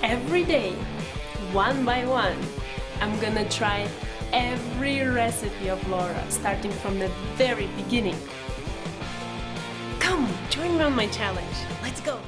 every day, one by one, I'm gonna try every recipe of Laura, starting from the very beginning. Come, join me on my challenge. Let's go!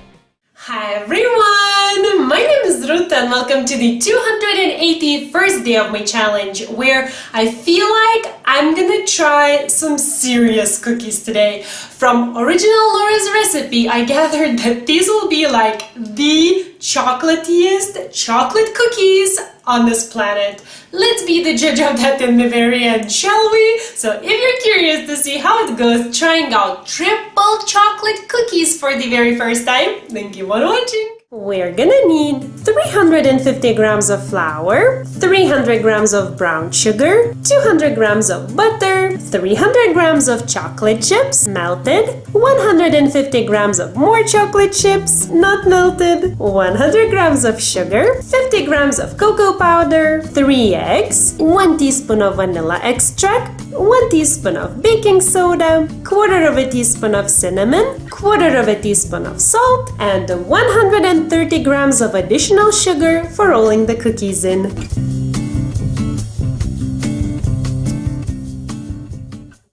Hi everyone! My name is Ruta and welcome to the 281st day of my challenge, where I feel like I'm gonna try some serious cookies today. From original Laura's recipe, I gathered that these will be like the chocolatiest chocolate cookies on this planet. Let's be the judge of that in the very end, shall we? So if you're curious to see how it goes trying out triple chocolate cookies for the very first time, then keep on watching. We're gonna need 350 grams of flour, 300 grams of brown sugar, 200 grams of butter, 300 grams of chocolate chips, melted, 150 grams of more chocolate chips, not melted, 100 grams of sugar, 50 grams of cocoa powder, 3 eggs, 1 teaspoon of vanilla extract, 1 teaspoon of baking soda, quarter of a teaspoon of cinnamon, quarter of a teaspoon of salt, and 130 grams of additional sugar for rolling the cookies in.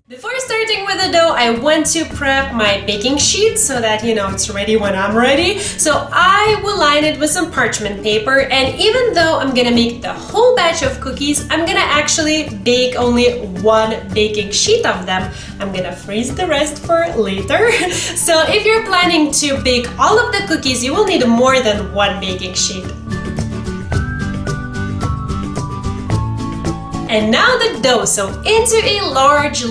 Before starting with the dough, I want to prep my baking sheet so that it's ready when I'm ready. So I will line it with some parchment paper, and even though I'm gonna make the whole batch of cookies, I'm gonna actually bake only 1 baking sheet of them. I'm gonna freeze the rest for later. So if you're planning to bake all of the cookies, you will need more than 1 baking sheet. And now the dough. So into a large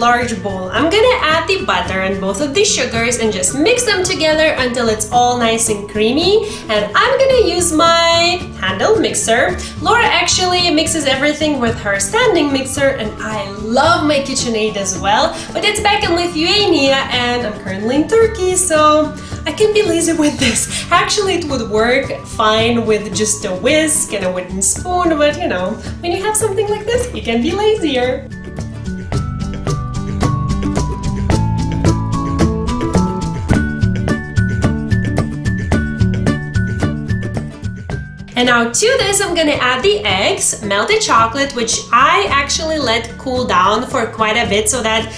bowl, I'm gonna add the butter and both of the sugars and just mix them together until it's all nice and creamy. And I'm gonna use my handheld mixer. Laura actually mixes everything with her standing mixer, and I love my KitchenAid as well, but it's back in Lithuania and I'm currently in Turkey, so I can be lazy with this. Actually, it would work fine with just a whisk and a wooden spoon, but when you have something like this, you can be lazier. And now to this, I'm gonna add the eggs, melted chocolate, which I actually let cool down for quite a bit so that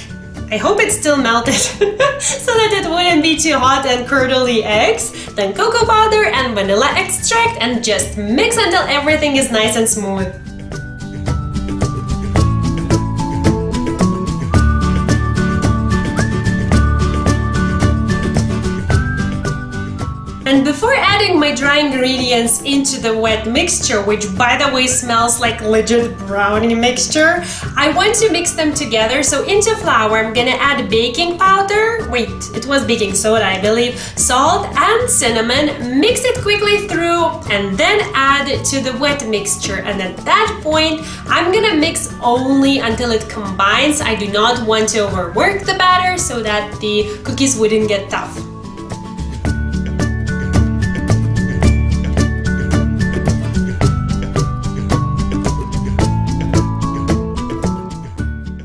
I hope it's still melted so that it wouldn't be too hot, and curdle the eggs, then cocoa powder and vanilla extract, and just mix until everything is nice and smooth. And before adding my dry ingredients into the wet mixture, which by the way smells like legit brownie mixture, I want to mix them together. So into flour, I'm gonna add baking powder, it was baking soda I believe, salt and cinnamon, mix it quickly through, and then add to the wet mixture. And at that point, I'm gonna mix only until it combines. I do not want to overwork the batter so that the cookies wouldn't get tough.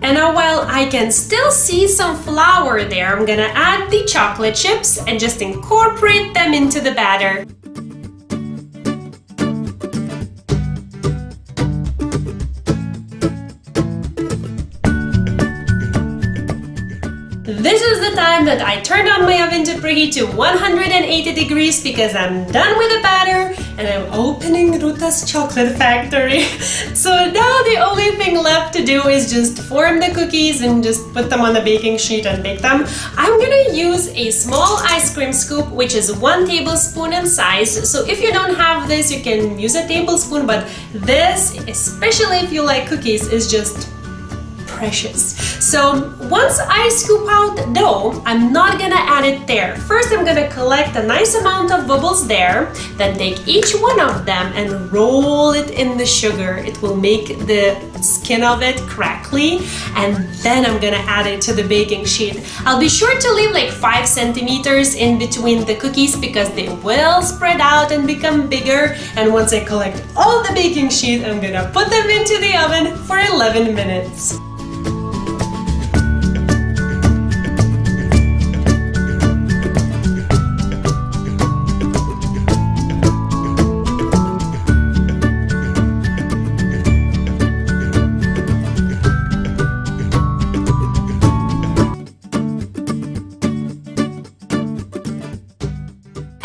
And now while I can still see some flour there, I'm gonna add the chocolate chips and just incorporate them into the batter. This is the time that I turned on my oven to preheat to 180 degrees because I'm done with the batter and I'm opening Ruta's chocolate factory. So now the only thing left to do is just form the cookies and just put them on the baking sheet and bake them. I'm gonna use a small ice cream scoop, which is 1 tablespoon in size. So if you don't have this, you can use a tablespoon, but this, especially if you like cookies, is just precious. So once I scoop out the dough, I'm not gonna add it there. First, I'm gonna collect a nice amount of bubbles there, then take each one of them and roll it in the sugar. It will make the skin of it crackly, and then I'm gonna add it to the baking sheet. I'll be sure to leave like 5 centimeters in between the cookies because they will spread out and become bigger. And once I collect all the baking sheet, I'm gonna put them into the oven for 11 minutes.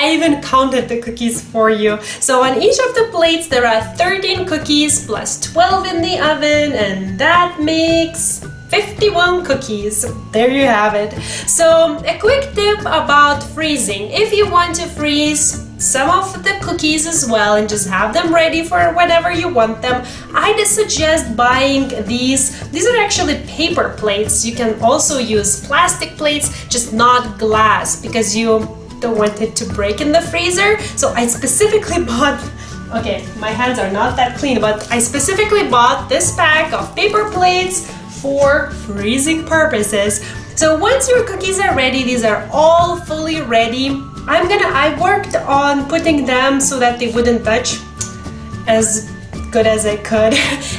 I even counted the cookies for you. So on each of the plates there are 13 cookies plus 12 in the oven, and that makes 51 cookies. There you have it. So a quick tip about freezing. If you want to freeze some of the cookies as well and just have them ready for whenever you want them, I'd suggest buying these. These are actually paper plates. You can also use plastic plates, just not glass, because you don't want it to break in the freezer. So I specifically bought, okay, my hands are not that clean, but I specifically bought this pack of paper plates for freezing purposes. So once your cookies are ready, these are all fully ready. I worked on putting them so that they wouldn't touch as good as I could.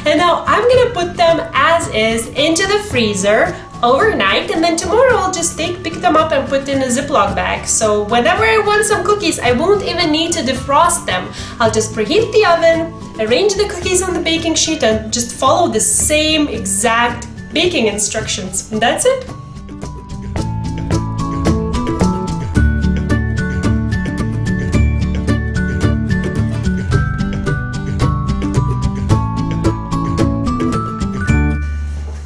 And now I'm gonna put them as is into the freezer overnight, and then tomorrow I'll just pick them up and put in a Ziploc bag. So whenever I want some cookies, I won't even need to defrost them. I'll just preheat the oven, arrange the cookies on the baking sheet, and just follow the same exact baking instructions. And that's it.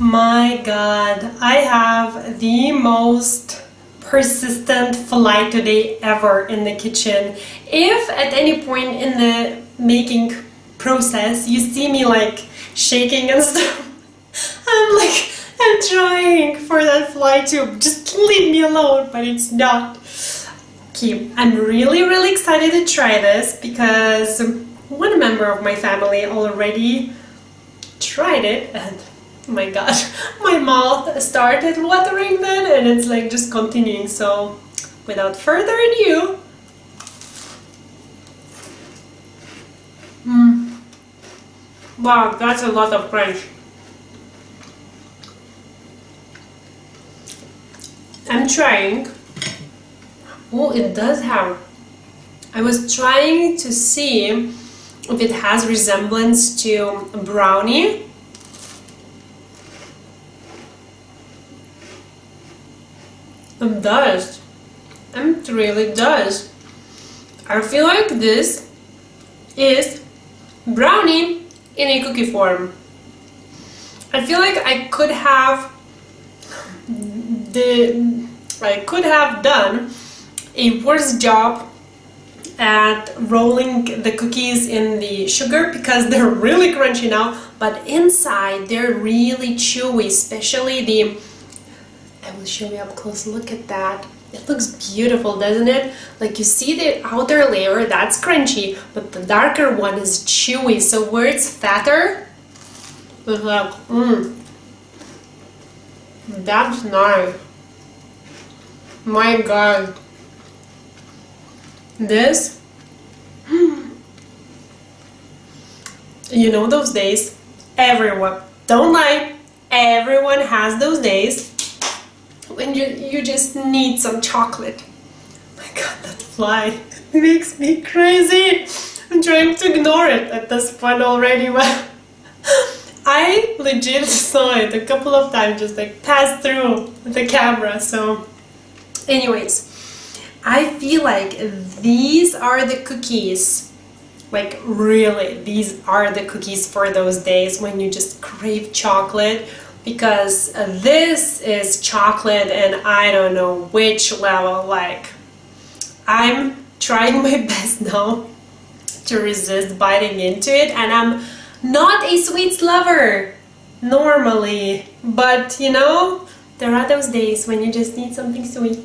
My God, I have the most persistent fly today ever in the kitchen. If at any point in the making process you see me like shaking and stuff, I'm trying for that fly to just leave me alone, but it's not. Okay, I'm really excited to try this because one member of my family already tried it, and oh my God, my mouth started watering then, and it's like just continuing. So without further ado, wow, that's a lot of crunch. I'm trying. Oh, it does have. I was trying to see if it has resemblance to a brownie. It does. It really does. I feel like this is brownie in a cookie form. I feel like I could have done a worse job at rolling the cookies in the sugar because they're really crunchy now, but inside they're really chewy, especially the, I will show you up close. Look at that. It looks beautiful, doesn't it? Like you see the outer layer, that's crunchy, but the darker one is chewy. So where it's fatter, it's like, that's nice. My God. This, you know those days, everyone, don't lie, everyone has those days when you just need some chocolate. My God, that fly makes me crazy. I'm trying to ignore it at this point already, but I legit saw it a couple of times just like pass through the camera. So anyways, I feel like these are the cookies, like really, these are the cookies for those days when you just crave chocolate, because this is chocolate and I don't know which level. Like, I'm trying my best now to resist biting into it, and I'm not a sweets lover normally, but you know, there are those days when you just need something sweet.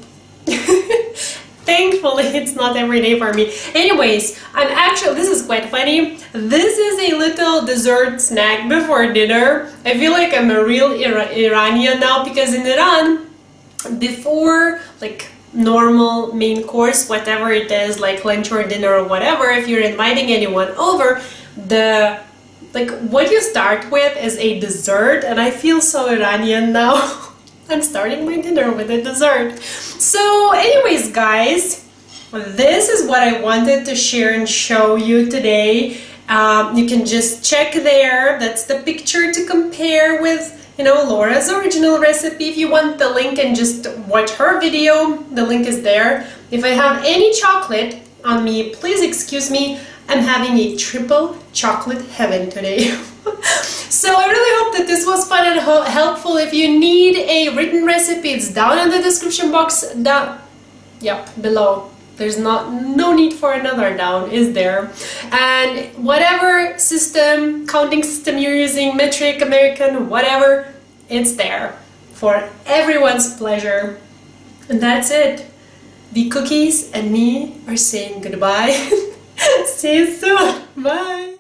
Thankfully, it's not every day for me. Anyways, this is quite funny. This is a little dessert snack before dinner. I feel like I'm a real Iranian now, because in Iran, before like normal main course, whatever it is, like lunch or dinner or whatever, if you're inviting anyone over, what you start with is a dessert, and I feel so Iranian now. I'm starting my dinner with a dessert. So anyways, guys, this is what I wanted to share and show you today. You can just check there. That's the picture to compare with, you know, Laura's original recipe. If you want the link and just watch her video, the link is there. If I have any chocolate on me, please excuse me. I'm having a triple chocolate heaven today. So I really hope that this was fun and helpful. If you need a written recipe, it's down in the description box below. There's no need for another down, is there? And whatever counting system you're using, metric, American, whatever, it's there for everyone's pleasure. And that's it. The cookies and me are saying goodbye. See you soon. Bye.